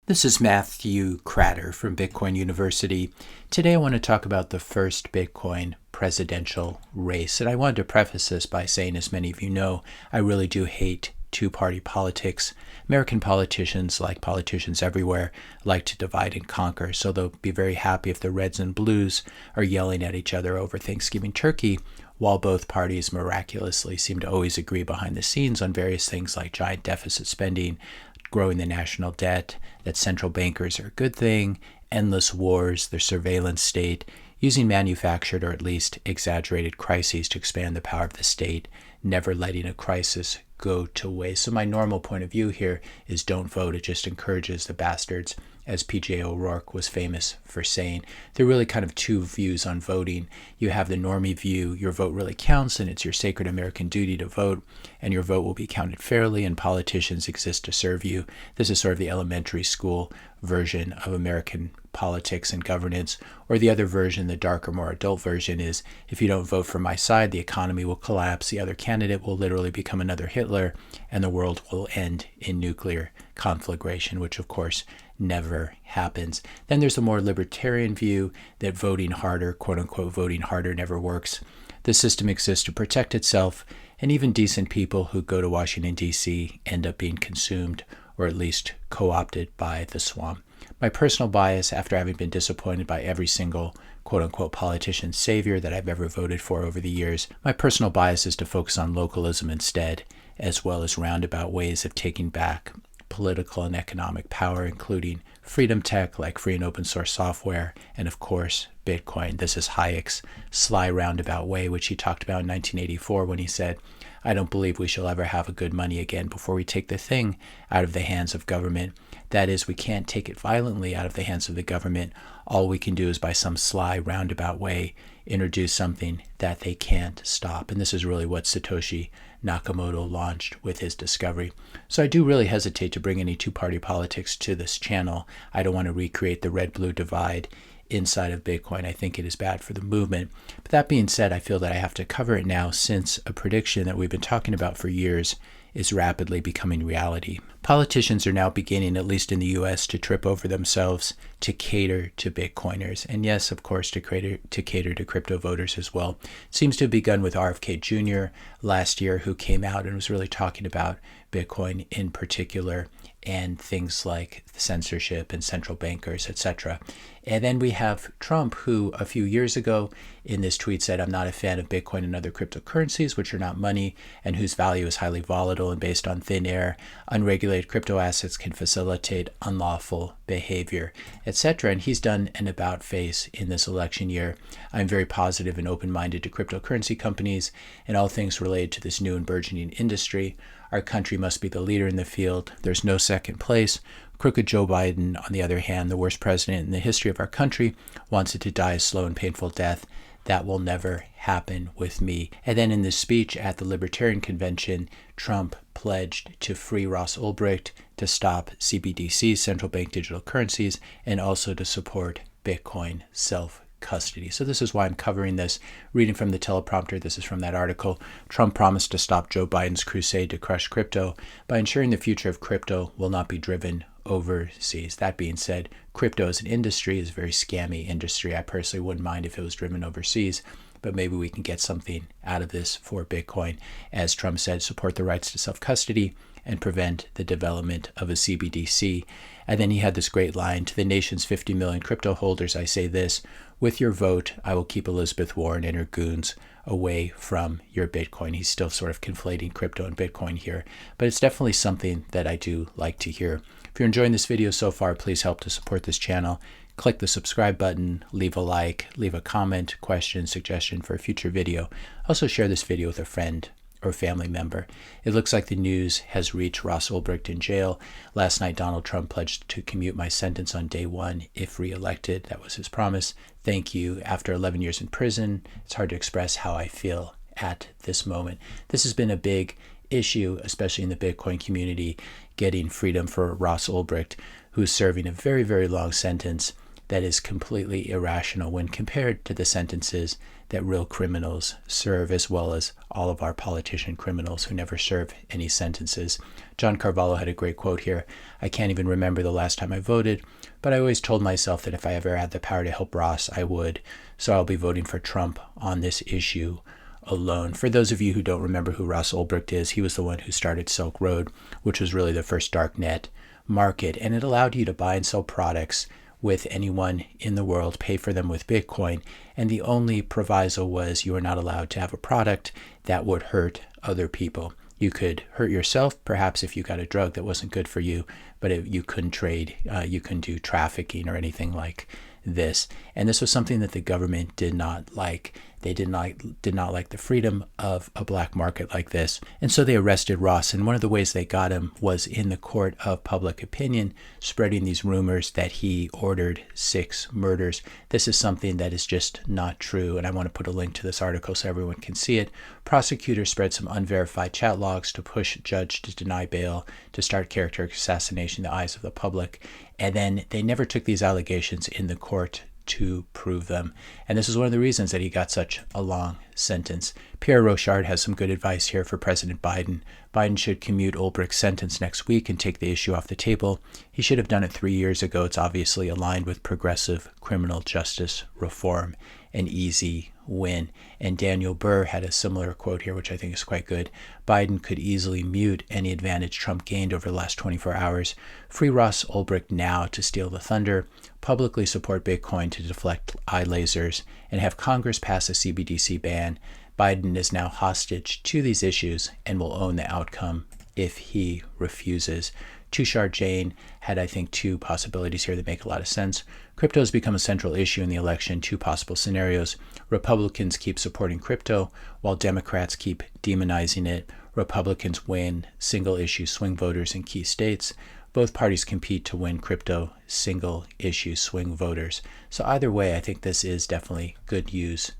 This is Matthew Cratter from Bitcoin University. Today I want to talk about the first Bitcoin presidential race. And I wanted to preface this by saying, as many of you know, I really do hate two-party politics. American politicians, like politicians everywhere, like to divide and conquer. So they'll be very happy if the Reds and Blues are yelling at each other over Thanksgiving turkey, while both parties miraculously seem to always agree behind the scenes on various things like giant deficit spending, growing the national debt, that central bankers are a good thing, endless wars, the surveillance state, using manufactured or at least exaggerated crises to expand the power of the state, never letting a crisis go to waste. So my normal point of view here is don't vote. It just encourages the bastards, as P.J. O'Rourke was famous for saying. There are really kind of two views on voting. You have the normie view, your vote really counts and it's your sacred American duty to vote, and your vote will be counted fairly and politicians exist to serve you. This is sort of the elementary school version of American politics and governance. Or the other version, the darker, more adult version, is if you don't vote for my side, the economy will collapse, the other candidate will literally become another Hitler, and the world will end in nuclear conflagration, which of course never happens. Then there's a more libertarian view that voting harder, quote unquote, voting harder never works. The system exists to protect itself, and even decent people who go to Washington, D.C. end up being consumed or at least co-opted by the swamp. My personal bias, after having been disappointed by every single quote-unquote politician savior that I've ever voted for over the years, my personal bias is to focus on localism instead, as well as roundabout ways of taking back political and economic power, including freedom tech like free and open source software, and of course, Bitcoin. This is Hayek's sly roundabout way, which he talked about in 1984 when he said, "I don't believe we shall ever have a good money again before we take the thing out of the hands of government. That is, we can't take it violently out of the hands of the government. All we can do is by some sly roundabout way introduce something that they can't stop." And this is really what Satoshi Nakamoto launched with his discovery. So I do really hesitate to bring any two-party politics to this channel. I don't want to recreate the red-blue divide inside of Bitcoin. I think it is bad for the movement. But that being said, I feel that I have to cover it now since a prediction that we've been talking about for years is rapidly becoming reality. Politicians are now beginning, at least in the US, to trip over themselves to cater to Bitcoiners. And yes, of course, to cater to crypto voters as well. It seems to have begun with RFK Jr. last year, who came out and was really talking about Bitcoin in particular and things like censorship and central bankers, etc. And then we have Trump, who a few years ago in this tweet said, "I'm not a fan of Bitcoin and other cryptocurrencies, which are not money and whose value is highly volatile and based on thin air. Unregulated crypto assets can facilitate unlawful behavior," etc. And he's done an about face in this election year. "I'm very positive and open-minded to cryptocurrency companies and all things related to this new and burgeoning industry. Our country must be the leader in the field. There's no second place. Crooked Joe Biden, on the other hand, the worst president in the history of our country, wants it to die a slow and painful death. That will never happen with me." And then in this speech at the Libertarian Convention, Trump pledged to free Ross Ulbricht, to stop CBDCs, central bank digital currencies, and also to support Bitcoin self-custody. So this is why I'm covering this. Reading from the teleprompter, this is from that article. Trump promised to stop Joe Biden's crusade to crush crypto by ensuring the future of crypto will not be driven overseas. That being said, crypto as an industry is a very scammy industry. I personally wouldn't mind if it was driven overseas, but maybe we can get something out of this for Bitcoin. As Trump said, support the rights to self-custody and prevent the development of a CBDC. And then he had this great line: "To the nation's 50 million crypto holders, I say this: with your vote, I will keep Elizabeth Warren and her goons away from your Bitcoin." He's still sort of conflating crypto and Bitcoin here, but it's definitely something that I do like to hear. If you're enjoying this video so far, please help to support this channel. Click the subscribe button, leave a like, leave a comment, question, suggestion for a future video. Also share this video with a friend or family member. It looks like the news has reached Ross Ulbricht in jail. Last night, Donald Trump pledged to commute my sentence on day one if reelected. That was his promise. Thank you. After 11 years in prison, it's hard to express how I feel at this moment. This has been a big issue, especially in the Bitcoin community, getting freedom for Ross Ulbricht, who's serving a very, very long sentence. that is completely irrational when compared to the sentences that real criminals serve, as well as all of our politician criminals who never serve any sentences. John Carvalho had a great quote here. I can't even remember the last time I voted, but I always told myself that if I ever had the power to help Ross, I would. So I'll be voting for Trump on this issue alone. For those of you who don't remember who Ross Ulbricht is, he was the one who started Silk Road, which was really the first darknet market, and it allowed you to buy and sell products with anyone in the world, pay for them with Bitcoin, and the only proviso was you were not allowed to have a product that would hurt other people. You could hurt yourself, perhaps if you got a drug that wasn't good for you, but you couldn't trade, you couldn't do trafficking or anything like this. And this was something that the government did not like. They did not like the freedom of a black market like this. And so they arrested Ross. And one of the ways they got him was in the court of public opinion, spreading these rumors that he ordered 6 murders. This is something that is just not true. And I want to put a link to this article so everyone can see it. Prosecutors spread some unverified chat logs to push judge to deny bail, to start character assassination in the eyes of the public. And then they never took these allegations in the court to prove them. And this is one of the reasons that he got such a long sentence. Pierre Rochard has some good advice here for President Biden. Biden should commute Ulbricht's sentence next week and take the issue off the table. He should have done it 3 years ago. It's obviously aligned with progressive criminal justice reform, an easy win. And Daniel Burr had a similar quote here, which I think is quite good. Biden could easily mute any advantage Trump gained over the last 24 hours. Free Ross Ulbricht now to steal the thunder, publicly support Bitcoin to deflect eye lasers, and have Congress pass a CBDC ban. Biden is now hostage to these issues and will own the outcome if he refuses. Tushar Jain had, I think, 2 possibilities here that make a lot of sense. Crypto has become a central issue in the election. 2 possible scenarios. Republicans keep supporting crypto while Democrats keep demonizing it. Republicans win single-issue swing voters in key states. Both parties compete to win crypto single-issue swing voters. So either way, I think this is definitely good news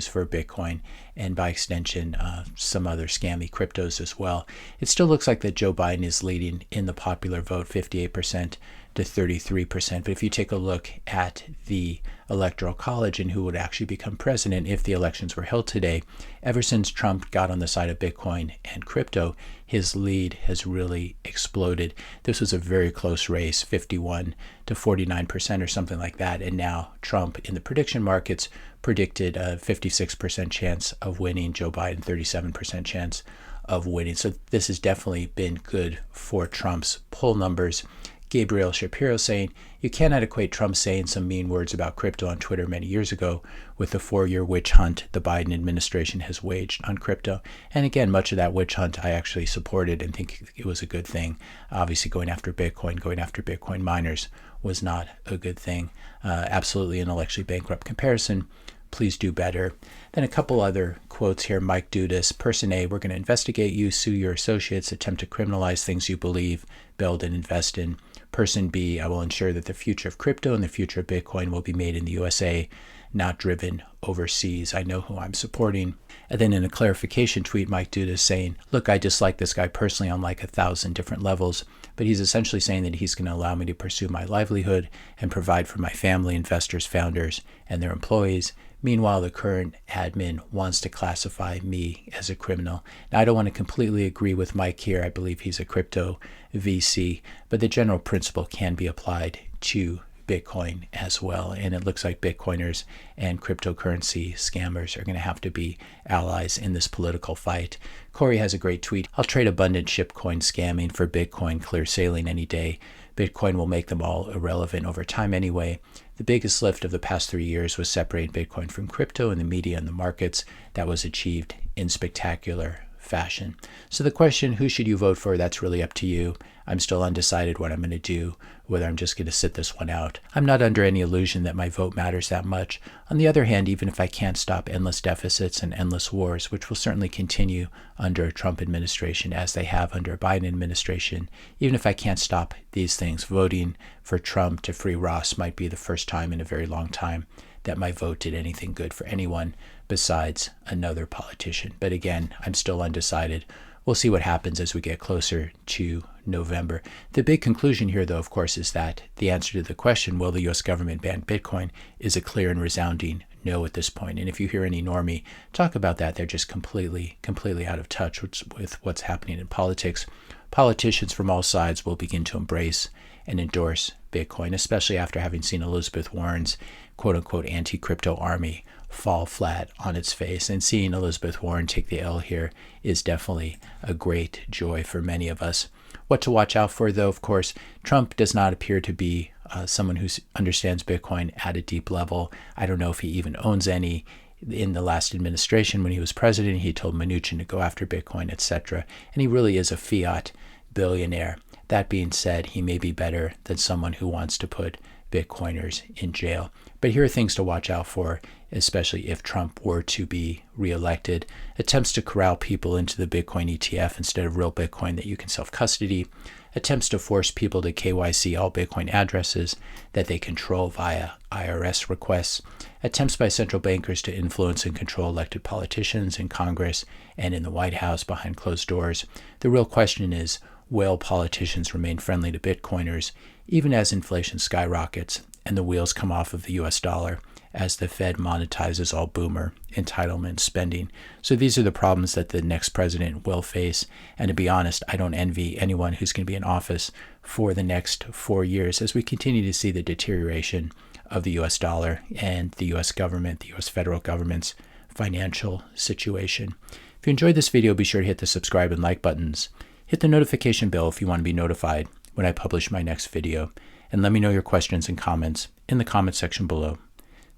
for Bitcoin, and by extension, some other scammy cryptos as well. It still looks like that Joe Biden is leading in the popular vote, 58% to 33%. But if you take a look at the Electoral College and who would actually become president if the elections were held today, ever since Trump got on the side of Bitcoin and crypto, his lead has really exploded. This was a very close race, 51 to 49% or something like that. And now Trump in the prediction markets predicted a 56% chance of winning, Joe Biden 37% chance of winning. So this has definitely been good for Trump's poll numbers. Gabriel Shapiro saying, you cannot equate Trump saying some mean words about crypto on Twitter many years ago with the 4-year witch hunt the Biden administration has waged on crypto. And again, much of that witch hunt I actually supported and think it was a good thing. Obviously, going after Bitcoin miners was not a good thing. Absolutely intellectually bankrupt comparison. Please do better. Then a couple other quotes here. Mike Dudas, Person A, we're going to investigate you, sue your associates, attempt to criminalize things you believe, build and invest in. Person B, I will ensure that the future of crypto and the future of Bitcoin will be made in the USA, not driven overseas. I know who I'm supporting. And then in a clarification tweet, Mike Dudas saying, look, I dislike this guy personally on like 1,000 different levels, but he's essentially saying that he's going to allow me to pursue my livelihood and provide for my family, investors, founders, and their employees. Meanwhile, the current admin wants to classify me as a criminal. Now, I don't want to completely agree with Mike here. I believe he's a crypto VC, but the general principle can be applied to Bitcoin as well. And it looks like Bitcoiners and cryptocurrency scammers are going to have to be allies in this political fight. Corey has a great tweet. I'll trade abundant shitcoin scamming for Bitcoin clear sailing any day. Bitcoin will make them all irrelevant over time anyway. The biggest lift of the past 3 years was separating Bitcoin from crypto and the media and the markets. That was achieved in spectacular fashion. So the question, who should you vote for? That's really up to you. I'm still undecided what I'm going to do, whether I'm just going to sit this one out. I'm not under any illusion that my vote matters that much. On the other hand, even if I can't stop endless deficits and endless wars, which will certainly continue under a Trump administration as they have under a Biden administration, even if I can't stop these things, voting for Trump to free Ross might be the first time in a very long time that my vote did anything good for anyone besides another politician. But again, I'm still undecided. we'll see what happens as we get closer to November. The big conclusion here, though, of course, is that the answer to the question, will the U.S. government ban Bitcoin, is a clear and resounding no at this point. And if you hear any normie talk about that, they're just completely out of touch with what's happening in politics. Politicians from all sides will begin to embrace and endorse Bitcoin, especially after having seen Elizabeth Warren's quote-unquote anti-crypto army fall flat on its face. And seeing Elizabeth Warren take the L here is definitely a great joy for many of us. What to watch out for, though, of course, Trump does not appear to be someone who understands Bitcoin at a deep level. I don't know if he even owns any. In the last administration, when he was president, he told Mnuchin to go after Bitcoin, etc. And he really is a fiat billionaire. That being said, he may be better than someone who wants to put Bitcoiners in jail. But here are things to watch out for, especially if Trump were to be reelected. Attempts to corral people into the Bitcoin ETF instead of real Bitcoin that you can self-custody. Attempts to force people to KYC all Bitcoin addresses that they control via IRS requests. Attempts by central bankers to influence and control elected politicians in Congress and in the White House behind closed doors. The real question is, will politicians remain friendly to Bitcoiners even as inflation skyrockets and the wheels come off of the US dollar as the Fed monetizes all boomer entitlement spending? So these are the problems that the next president will face. And to be honest, I don't envy anyone who's going to be in office for the next 4 years as we continue to see the deterioration of the US dollar and the US government, the US federal government's financial situation. If you enjoyed this video, be sure to hit the subscribe and like buttons. Hit the notification bell if you want to be notified when I publish my next video. And let me know your questions and comments in the comment section below.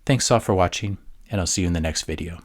Thanks all for watching, and I'll see you in the next video.